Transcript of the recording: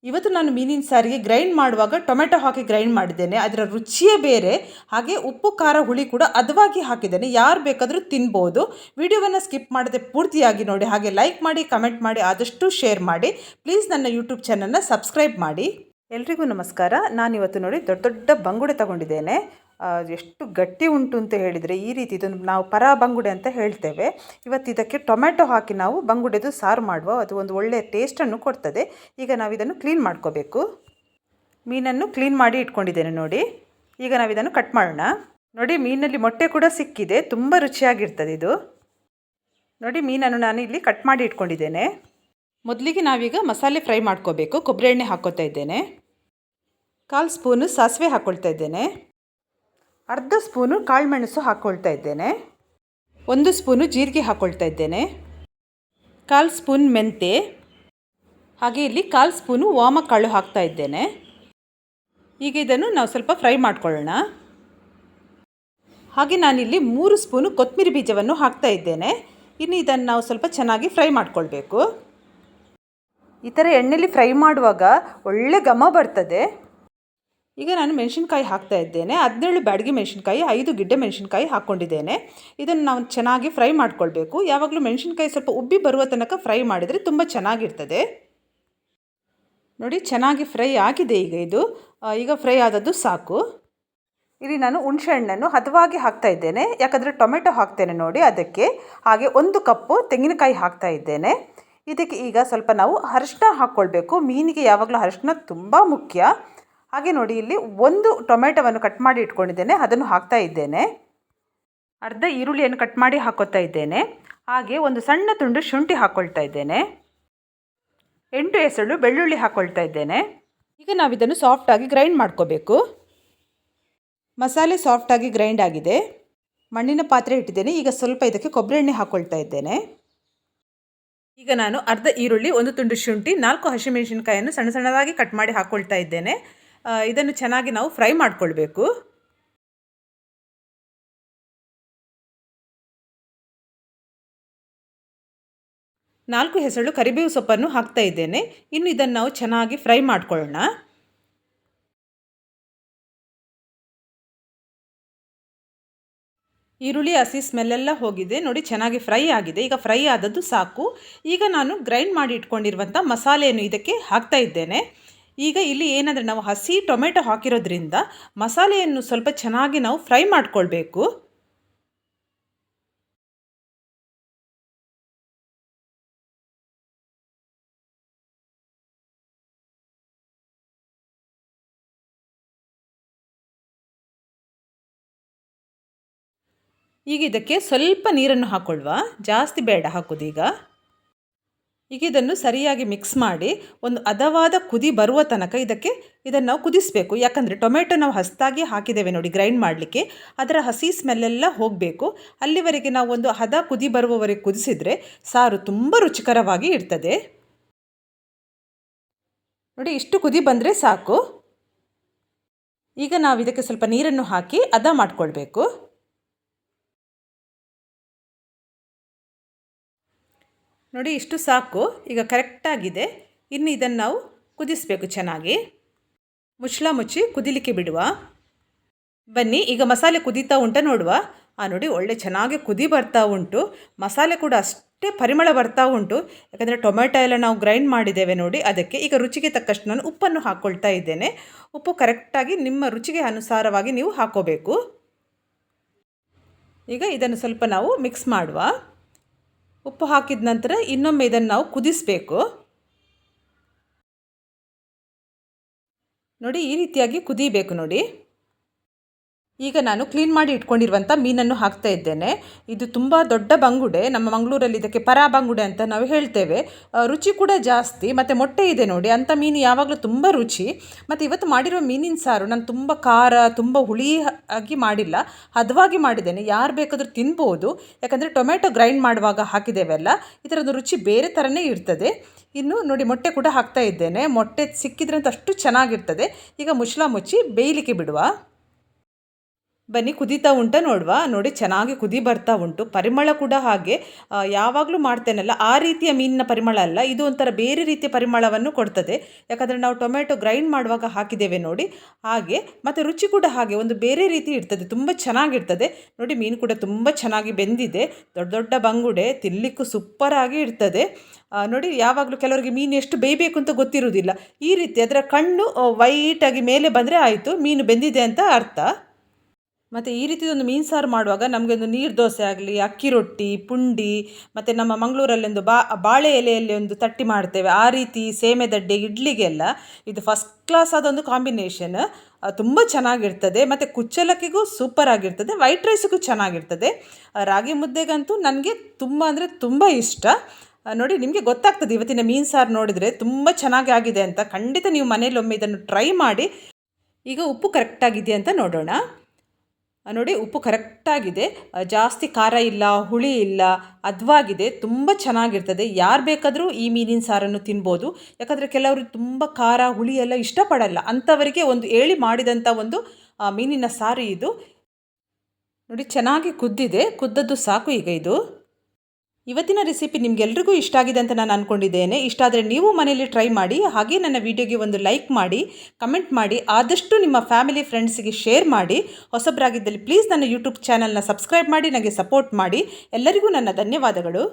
ಇವತ್ತು ನಾನು ಮೀನಿನ ಸಾರಿಗೆ ಗ್ರೈಂಡ್ ಮಾಡುವಾಗ ಟೊಮೆಟೊ ಹಾಕಿ ಗ್ರೈಂಡ್ ಮಾಡಿದ್ದೇನೆ. ಅದರ ರುಚಿಯೇ ಬೇರೆ. ಹಾಗೆ ಉಪ್ಪು ಖಾರ ಹುಳಿ ಕೂಡ ಹದವಾಗಿ ಹಾಕಿದ್ದೇನೆ. ಯಾರು ಬೇಕಾದರೂ ತಿನ್ಬೋದು. ವಿಡಿಯೋವನ್ನು ಸ್ಕಿಪ್ ಮಾಡದೆ ಪೂರ್ತಿಯಾಗಿ ನೋಡಿ. ಹಾಗೆ ಲೈಕ್ ಮಾಡಿ, ಕಮೆಂಟ್ ಮಾಡಿ, ಆದಷ್ಟು ಶೇರ್ ಮಾಡಿ. ಪ್ಲೀಸ್ ನನ್ನ ಯೂಟ್ಯೂಬ್ ಚಾನಲ್ನ ಸಬ್ಸ್ಕ್ರೈಬ್ ಮಾಡಿ. ಎಲ್ರಿಗೂ ನಮಸ್ಕಾರ. ನಾನಿವತ್ತು ನೋಡಿ ದೊಡ್ಡ ದೊಡ್ಡ ಬಂಗುಡೆ ತಗೊಂಡಿದ್ದೇನೆ. ಎಷ್ಟು ಗಟ್ಟಿ ಉಂಟು ಅಂತ ಹೇಳಿದರೆ ಈ ರೀತಿ ಇದನ್ನು ನಾವು ಪರ ಬಂಗುಡೆ ಅಂತ ಹೇಳ್ತೇವೆ. ಇವತ್ತು ಇದಕ್ಕೆ ಟೊಮೆಟೊ ಹಾಕಿ ನಾವು ಬಂಗುಡೆದು ಸಾರು ಮಾಡುವ. ಅದು ಒಂದು ಒಳ್ಳೆಯ ಟೇಸ್ಟನ್ನು ಕೊಡ್ತದೆ. ಈಗ ನಾವು ಇದನ್ನು ಕ್ಲೀನ್ ಮಾಡ್ಕೋಬೇಕು. ಮೀನನ್ನು ಕ್ಲೀನ್ ಮಾಡಿ ಇಟ್ಕೊಂಡಿದ್ದೇನೆ ನೋಡಿ. ಈಗ ನಾವು ಇದನ್ನು ಕಟ್ ಮಾಡೋಣ. ನೋಡಿ, ಮೀನಲ್ಲಿ ಮೊಟ್ಟೆ ಕೂಡ ಸಿಕ್ಕಿದೆ. ತುಂಬ ರುಚಿಯಾಗಿರ್ತದೆ ಇದು. ನೋಡಿ, ಮೀನನ್ನು ನಾನು ಇಲ್ಲಿ ಕಟ್ ಮಾಡಿ ಇಟ್ಕೊಂಡಿದ್ದೇನೆ. ಮೊದಲಿಗೆ ನಾವೀಗ ಮಸಾಲೆ ಫ್ರೈ ಮಾಡ್ಕೋಬೇಕು. ಕೊಬ್ಬರಿ ಎಣ್ಣೆ ಹಾಕ್ಕೋತಾ ಇದ್ದೇನೆ. 1/4 ಸ್ಪೂನು ಸಾಸಿವೆ ಹಾಕ್ಕೊಳ್ತಾ ಇದ್ದೇನೆ. ಅರ್ಧ ಸ್ಪೂನು ಕಾಳುಮೆಣಸು ಹಾಕ್ಕೊಳ್ತಾ ಇದ್ದೇನೆ. 1 ಸ್ಪೂನು ಜೀರಿಗೆ ಹಾಕ್ಕೊಳ್ತಾ ಇದ್ದೇನೆ. 1/4 ಸ್ಪೂನ್ ಮೆಂತೆ, ಹಾಗೆ ಇಲ್ಲಿ 1/4 ಸ್ಪೂನು ವಾಮಕಾಳು ಹಾಕ್ತಾ ಇದ್ದೇನೆ. ಈಗ ಇದನ್ನು ನಾವು ಸ್ವಲ್ಪ ಫ್ರೈ ಮಾಡ್ಕೊಳ್ಳೋಣ. ಹಾಗೆ ನಾನಿಲ್ಲಿ 3 ಸ್ಪೂನು ಕೊತ್ತಂಬರಿ ಬೀಜವನ್ನು ಹಾಕ್ತಾ ಇದ್ದೇನೆ. ಇನ್ನು ಇದನ್ನು ನಾವು ಸ್ವಲ್ಪ ಚೆನ್ನಾಗಿ ಫ್ರೈ ಮಾಡ್ಕೊಳ್ಬೇಕು. ಈ ಥರ ಎಣ್ಣೆಯಲ್ಲಿ ಫ್ರೈ ಮಾಡುವಾಗ ಒಳ್ಳೆ ಘಮ ಬರ್ತದೆ. ಈಗ ನಾನು ಮೆಣಸಿನ್ಕಾಯಿ ಹಾಕ್ತಾ ಇದ್ದೇನೆ. 17 ಬ್ಯಾಡಗಿ ಮೆಣಸಿನ್ಕಾಯಿ, 5 ಗಿಡ್ಡೆ ಮೆಣಸಿನ್ಕಾಯಿ ಹಾಕ್ಕೊಂಡಿದ್ದೇನೆ. ಇದನ್ನು ನಾವು ಚೆನ್ನಾಗಿ ಫ್ರೈ ಮಾಡ್ಕೊಳ್ಬೇಕು. ಯಾವಾಗಲೂ ಮೆಣಸಿನ್ಕಾಯಿ ಸ್ವಲ್ಪ ಉಬ್ಬಿ ಬರುವ ತನಕ ಫ್ರೈ ಮಾಡಿದರೆ ತುಂಬ ಚೆನ್ನಾಗಿರ್ತದೆ. ನೋಡಿ, ಚೆನ್ನಾಗಿ ಫ್ರೈ ಆಗಿದೆ. ಈಗ ಫ್ರೈ ಆದದ್ದು ಸಾಕು. ಇಲ್ಲಿ ನಾನು ಹುಣಸೆ ಹಣ್ಣನ್ನು ಹದವಾಗಿ ಹಾಕ್ತಾ ಇದ್ದೇನೆ. ಯಾಕಂದರೆ ಟೊಮೆಟೊ ಹಾಕ್ತೇನೆ ನೋಡಿ, ಅದಕ್ಕೆ. ಹಾಗೆ 1 ಕಪ್ಪು ತೆಂಗಿನಕಾಯಿ ಹಾಕ್ತಾ ಇದ್ದೇನೆ. ಇದಕ್ಕೆ ಈಗ ಸ್ವಲ್ಪ ನಾವು ಅರಿಶಿನ ಹಾಕ್ಕೊಳ್ಬೇಕು. ಮೀನಿಗೆ ಯಾವಾಗಲೂ ಅರಿಶಿನ ತುಂಬ ಮುಖ್ಯ. ಹಾಗೆ ನೋಡಿ, ಇಲ್ಲಿ 1 ಟೊಮೆಟೊವನ್ನು ಕಟ್ ಮಾಡಿ ಇಟ್ಕೊಂಡಿದ್ದೇನೆ, ಅದನ್ನು ಹಾಕ್ತಾ ಇದ್ದೇನೆ. ಅರ್ಧ ಈರುಳ್ಳಿಯನ್ನು ಕಟ್ ಮಾಡಿ ಹಾಕ್ಕೊತಾ ಇದ್ದೇನೆ. ಹಾಗೆ 1 ಸಣ್ಣ ತುಂಡು ಶುಂಠಿ ಹಾಕ್ಕೊಳ್ತಾ ಇದ್ದೇನೆ. 8 ಎಸಳು ಬೆಳ್ಳುಳ್ಳಿ ಹಾಕ್ಕೊಳ್ತಾ ಇದ್ದೇನೆ. ಈಗ ನಾವು ಇದನ್ನು ಸಾಫ್ಟಾಗಿ ಗ್ರೈಂಡ್ ಮಾಡ್ಕೋಬೇಕು. ಮಸಾಲೆ ಸಾಫ್ಟಾಗಿ ಗ್ರೈಂಡ್ ಆಗಿದೆ. ಮಣ್ಣಿನ ಪಾತ್ರೆ ಇಟ್ಟಿದ್ದೇನೆ. ಈಗ ಸ್ವಲ್ಪ ಇದಕ್ಕೆ ಕೊಬ್ಬರಿ ಎಣ್ಣೆ ಹಾಕ್ಕೊಳ್ತಾ ಇದ್ದೇನೆ. ಈಗ ನಾನು ಅರ್ಧ ಈರುಳ್ಳಿ, 1 ತುಂಡು ಶುಂಠಿ, 4 ಹಸಿಮೆಣಸಿನಕಾಯಿಯನ್ನು ಸಣ್ಣ ಸಣ್ಣದಾಗಿ ಕಟ್ ಮಾಡಿ ಹಾಕ್ಕೊಳ್ತಾ ಇದ್ದೇನೆ. ಇದನ್ನು ಚೆನ್ನಾಗಿ ನಾವು ಫ್ರೈ ಮಾಡಿಕೊಳ್ಬೇಕು. ನಾಲ್ಕು ಹೆಸಳು ಕರಿಬೇವು ಸೊಪ್ಪನ್ನು ಹಾಕ್ತಾ ಇದ್ದೇನೆ. ಇನ್ನು ಇದನ್ನು ನಾವು ಚೆನ್ನಾಗಿ ಫ್ರೈ ಮಾಡ್ಕೊಳ್ಳೋಣ. ಈರುಳ್ಳಿ ಹಸಿ ಸ್ಮೆಲ್ಲೆಲ್ಲ ಹೋಗಿದೆ ನೋಡಿ, ಚೆನ್ನಾಗಿ ಫ್ರೈ ಆಗಿದೆ. ಈಗ ಫ್ರೈ ಆದದ್ದು ಸಾಕು. ಈಗ ನಾನು ಗ್ರೈಂಡ್ ಮಾಡಿ ಇಟ್ಕೊಂಡಿರುವಂಥ ಮಸಾಲೆಯನ್ನು ಇದಕ್ಕೆ ಹಾಕ್ತಾ ಇದ್ದೇನೆ. ಈಗ ಇಲ್ಲಿ ಏನಂದರೆ ನಾವು ಹಸಿ ಟೊಮೆಟೊ ಹಾಕಿರೋದ್ರಿಂದ ಮಸಾಲೆಯನ್ನು ಸ್ವಲ್ಪ ಚೆನ್ನಾಗಿ ನಾವು ಫ್ರೈ ಮಾಡಿಕೊಳ್ಬೇಕು. ಈಗ ಇದಕ್ಕೆ ಸ್ವಲ್ಪ ನೀರನ್ನು ಹಾಕ್ಕೊಳ್ಳುವ, ಜಾಸ್ತಿ ಬೇಡ ಹಾಕೋದೀಗ. ಈಗ ಇದನ್ನು ಸರಿಯಾಗಿ ಮಿಕ್ಸ್ ಮಾಡಿ ಒಂದು ಹದವಾದ ಕುದಿ ಬರುವ ತನಕ ಇದನ್ನು ನಾವು ಕುದಿಸಬೇಕು. ಯಾಕಂದರೆ ಟೊಮೆಟೊ ನಾವು ಹಸ್ತಾಗಿ ಹಾಕಿದ್ದೇವೆ ನೋಡಿ ಗ್ರೈಂಡ್ ಮಾಡಲಿಕ್ಕೆ, ಅದರ ಹಸಿ ಸ್ಮೆಲ್ಲೆಲ್ಲ ಹೋಗಬೇಕು. ಅಲ್ಲಿವರೆಗೆ ನಾವು ಒಂದು ಹದ ಕುದಿ ಬರುವವರೆಗೆ ಕುದಿಸಿದರೆ ಸಾರು ತುಂಬ ರುಚಿಕರವಾಗಿ ಇರ್ತದೆ. ನೋಡಿ, ಇಷ್ಟು ಕುದಿ ಬಂದರೆ ಸಾಕು. ಈಗ ನಾವು ಇದಕ್ಕೆ ಸ್ವಲ್ಪ ನೀರನ್ನು ಹಾಕಿ ಹದ ಮಾಡಿಕೊಳ್ಬೇಕು. ನೋಡಿ, ಇಷ್ಟು ಸಾಕು. ಈಗ ಕರೆಕ್ಟಾಗಿದೆ. ಇನ್ನು ಇದನ್ನು ನಾವು ಕುದಿಸಬೇಕು ಚೆನ್ನಾಗಿ. ಮುಚ್ಚಳ ಮುಚ್ಚಿ ಕುದಿಲಿಕ್ಕೆ ಬಿಡುವ. ಬನ್ನಿ, ಈಗ ಮಸಾಲೆ ಕುದೀತಾ ಉಂಟ ನೋಡುವ. ನೋಡಿ, ಒಳ್ಳೆ ಚೆನ್ನಾಗಿ ಕುದಿ ಬರ್ತಾ ಉಂಟು. ಮಸಾಲೆ ಕೂಡ ಅಷ್ಟೇ ಪರಿಮಳ ಬರ್ತಾ ಉಂಟು. ಯಾಕಂದರೆ ಟೊಮೆಟೊ ಎಲ್ಲ ನಾವು ಗ್ರೈಂಡ್ ಮಾಡಿದ್ದೇವೆ ನೋಡಿ, ಅದಕ್ಕೆ. ಈಗ ರುಚಿಗೆ ತಕ್ಕಷ್ಟು ನಾನು ಉಪ್ಪನ್ನು ಹಾಕ್ಕೊಳ್ತಾ ಇದ್ದೇನೆ. ಉಪ್ಪು ಕರೆಕ್ಟಾಗಿ ನಿಮ್ಮ ರುಚಿಗೆ ಅನುಸಾರವಾಗಿ ನೀವು ಹಾಕ್ಕೋಬೇಕು. ಈಗ ಇದನ್ನು ಸ್ವಲ್ಪ ನಾವು ಮಿಕ್ಸ್ ಮಾಡುವ. ಉಪ್ಪು ಹಾಕಿದ ನಂತರ ಇನ್ನೊಮ್ಮೆ ಇದನ್ನು ನಾವು ಕುದಿಸಬೇಕು. ನೋಡಿ, ಈ ರೀತಿಯಾಗಿ ಕುದಿಬೇಕು ನೋಡಿ. ಈಗ ನಾನು ಕ್ಲೀನ್ ಮಾಡಿ ಇಟ್ಕೊಂಡಿರುವಂಥ ಮೀನನ್ನು ಹಾಕ್ತಾ ಇದ್ದೇನೆ. ಇದು ತುಂಬ ದೊಡ್ಡ ಬಂಗುಡೆ. ನಮ್ಮ ಮಂಗಳೂರಲ್ಲಿ ಇದಕ್ಕೆ ಪರ ಬಂಗುಡೆ ಅಂತ ನಾವು ಹೇಳ್ತೇವೆ. ರುಚಿ ಕೂಡ ಜಾಸ್ತಿ, ಮತ್ತು ಮೊಟ್ಟೆ ಇದೆ ನೋಡಿ. ಅಂಥ ಮೀನು ಯಾವಾಗಲೂ ತುಂಬ ರುಚಿ. ಮತ್ತು ಇವತ್ತು ಮಾಡಿರೋ ಮೀನಿನ ಸಾರು ನಾನು ತುಂಬ ಖಾರ, ತುಂಬ ಹುಳಿ ಆಗಿ ಮಾಡಿಲ್ಲ, ಹದವಾಗಿ ಮಾಡಿದ್ದೇನೆ. ಯಾರು ಬೇಕಾದರೂ ತಿನ್ಬೋದು. ಯಾಕಂದರೆ ಟೊಮೆಟೊ ಗ್ರೈಂಡ್ ಮಾಡುವಾಗ ಹಾಕಿದ್ದೇವೆಲ್ಲ, ಇದರದ್ದು ರುಚಿ ಬೇರೆ ಥರನೇ ಇರ್ತದೆ. ಇನ್ನು ನೋಡಿ, ಮೊಟ್ಟೆ ಕೂಡ ಹಾಕ್ತಾ ಇದ್ದೇನೆ. ಮೊಟ್ಟೆ ಸಿಕ್ಕಿದ್ರೆ ಅಂತ ಅಷ್ಟು ಚೆನ್ನಾಗಿರ್ತದೆ. ಈಗ ಮುಚ್ಚಳ ಮುಚ್ಚಿ ಬೇಯಲಿಕ್ಕೆ ಬಿಡುವ. ಬನ್ನಿ ಕುದೀತಾ ಉಂಟ ನೋಡುವ. ನೋಡಿ ಚೆನ್ನಾಗಿ ಕುದಿ ಬರ್ತಾ ಉಂಟು. ಪರಿಮಳ ಕೂಡ ಹಾಗೆ ಯಾವಾಗಲೂ ಮಾಡ್ತೇನಲ್ಲ ಆ ರೀತಿಯ ಮೀನಿನ ಪರಿಮಳ ಅಲ್ಲ, ಇದು ಒಂಥರ ಬೇರೆ ರೀತಿಯ ಪರಿಮಳವನ್ನು ಕೊಡ್ತದೆ. ಯಾಕಂದರೆ ನಾವು ಟೊಮೆಟೊ ಗ್ರೈಂಡ್ ಮಾಡುವಾಗ ಹಾಕಿದ್ದೇವೆ ನೋಡಿ, ಹಾಗೆ. ಮತ್ತು ರುಚಿ ಕೂಡ ಹಾಗೆ ಒಂದು ಬೇರೆ ರೀತಿ ಇರ್ತದೆ, ತುಂಬ ಚೆನ್ನಾಗಿರ್ತದೆ. ನೋಡಿ ಮೀನು ಕೂಡ ತುಂಬ ಚೆನ್ನಾಗಿ ಬೆಂದಿದೆ, ದೊಡ್ಡ ದೊಡ್ಡ ಬಂಗುಡೆ, ತಿನ್ನಲಿಕ್ಕೂ ಸೂಪರಾಗಿ ಇರ್ತದೆ. ನೋಡಿ ಯಾವಾಗಲೂ ಕೆಲವರಿಗೆ ಮೀನು ಎಷ್ಟು ಬೇಯಬೇಕು ಅಂತ ಗೊತ್ತಿರುವುದಿಲ್ಲ. ಈ ರೀತಿ ಅದರ ಕಣ್ಣು ವೈಟಾಗಿ ಮೇಲೆ ಬಂದರೆ ಆಯಿತು, ಮೀನು ಬೆಂದಿದೆ ಅಂತ ಅರ್ಥ. ಮತ್ತು ಈ ರೀತಿದೊಂದು ಮೀನು ಸಾರು ಮಾಡುವಾಗ ನಮಗೆ ಒಂದು ನೀರು ದೋಸೆ ಆಗಲಿ, ಅಕ್ಕಿ ರೊಟ್ಟಿ, ಪುಂಡಿ, ಮತ್ತು ನಮ್ಮ ಮಂಗಳೂರಲ್ಲಿ ಒಂದು ಬಾಳೆ ಎಲೆಯಲ್ಲಿ ಒಂದು ತಟ್ಟಿ ಮಾಡ್ತೇವೆ, ಆ ರೀತಿ ಸೇಮೆ ದಡ್ಡೆ, ಇಡ್ಲಿಗೆಲ್ಲ ಇದು ಫಸ್ಟ್ ಕ್ಲಾಸ್ ಆದ ಒಂದು ಕಾಂಬಿನೇಷನ್. ತುಂಬ ಚೆನ್ನಾಗಿರ್ತದೆ. ಮತ್ತು ಕುಚ್ಚಲಕ್ಕಿಗೂ ಸೂಪರ್ ಆಗಿರ್ತದೆ, ವೈಟ್ ರೈಸಿಗೂ ಚೆನ್ನಾಗಿರ್ತದೆ. ರಾಗಿ ಮುದ್ದೆಗಂತೂ ನನಗೆ ತುಂಬ ಅಂದರೆ ತುಂಬ ಇಷ್ಟ. ನೋಡಿ ನಿಮಗೆ ಗೊತ್ತಾಗ್ತದೆ ಇವತ್ತಿನ ಮೀನು ಸಾರು ನೋಡಿದರೆ ತುಂಬ ಚೆನ್ನಾಗಿ ಆಗಿದೆ ಅಂತ. ಖಂಡಿತ ನೀವು ಮನೇಲಿ ಒಮ್ಮೆ ಇದನ್ನು ಟ್ರೈ ಮಾಡಿ. ಈಗ ಉಪ್ಪು ಕರೆಕ್ಟಾಗಿದೆಯಾ ಅಂತ ನೋಡೋಣ. ನೋಡಿ ಉಪ್ಪು ಕರೆಕ್ಟಾಗಿದೆ, ಜಾಸ್ತಿ ಖಾರ ಇಲ್ಲ, ಹುಳಿ ಇಲ್ಲ, ಹದವಾಗಿದೆ, ತುಂಬ ಚೆನ್ನಾಗಿರ್ತದೆ. ಯಾರು ಬೇಕಾದರೂ ಈ ಮೀನಿನ ಸಾರನ್ನು ತಿನ್ಬೋದು. ಯಾಕಂದರೆ ಕೆಲವರು ತುಂಬ ಖಾರ ಹುಳಿ ಎಲ್ಲ ಇಷ್ಟಪಡಲ್ಲ, ಅಂಥವರಿಗೆ ಒಂದು ಏಳಿ ಮಾಡಿದಂಥ ಒಂದು ಮೀನಿನ ಸಾರು ಇದು. ನೋಡಿ ಚೆನ್ನಾಗಿ ಕುದ್ದಿದೆ, ಕುದ್ದದ್ದು ಸಾಕು ಈಗ ಇದು. ಇವತ್ತಿನ ರೆಸಿಪಿ ನಿಮಗೆಲ್ರಿಗೂ ಇಷ್ಟ ಆಗಿದೆ ಅಂತ ನಾನು ಅಂದ್ಕೊಂಡಿದ್ದೇನೆ. ಇಷ್ಟ ಆದರೆ ನೀವು ಮನೆಯಲ್ಲಿ ಟ್ರೈ ಮಾಡಿ. ಹಾಗೆ ನನ್ನ ವಿಡಿಯೋಗೆ ಒಂದು ಲೈಕ್ ಮಾಡಿ, ಕಮೆಂಟ್ ಮಾಡಿ, ಆದಷ್ಟು ನಿಮ್ಮ ಫ್ಯಾಮಿಲಿ ಫ್ರೆಂಡ್ಸಿಗೆ ಶೇರ್ ಮಾಡಿ. ಹೊಸಬರಾಗಿದ್ದಲ್ಲಿ ಪ್ಲೀಸ್ ನನ್ನ ಯೂಟ್ಯೂಬ್ ಚಾನಲ್ನ ಸಬ್ಸ್ಕ್ರೈಬ್ ಮಾಡಿ, ನನಗೆ ಸಪೋರ್ಟ್ ಮಾಡಿ. ಎಲ್ಲರಿಗೂ ನನ್ನ ಧನ್ಯವಾದಗಳು.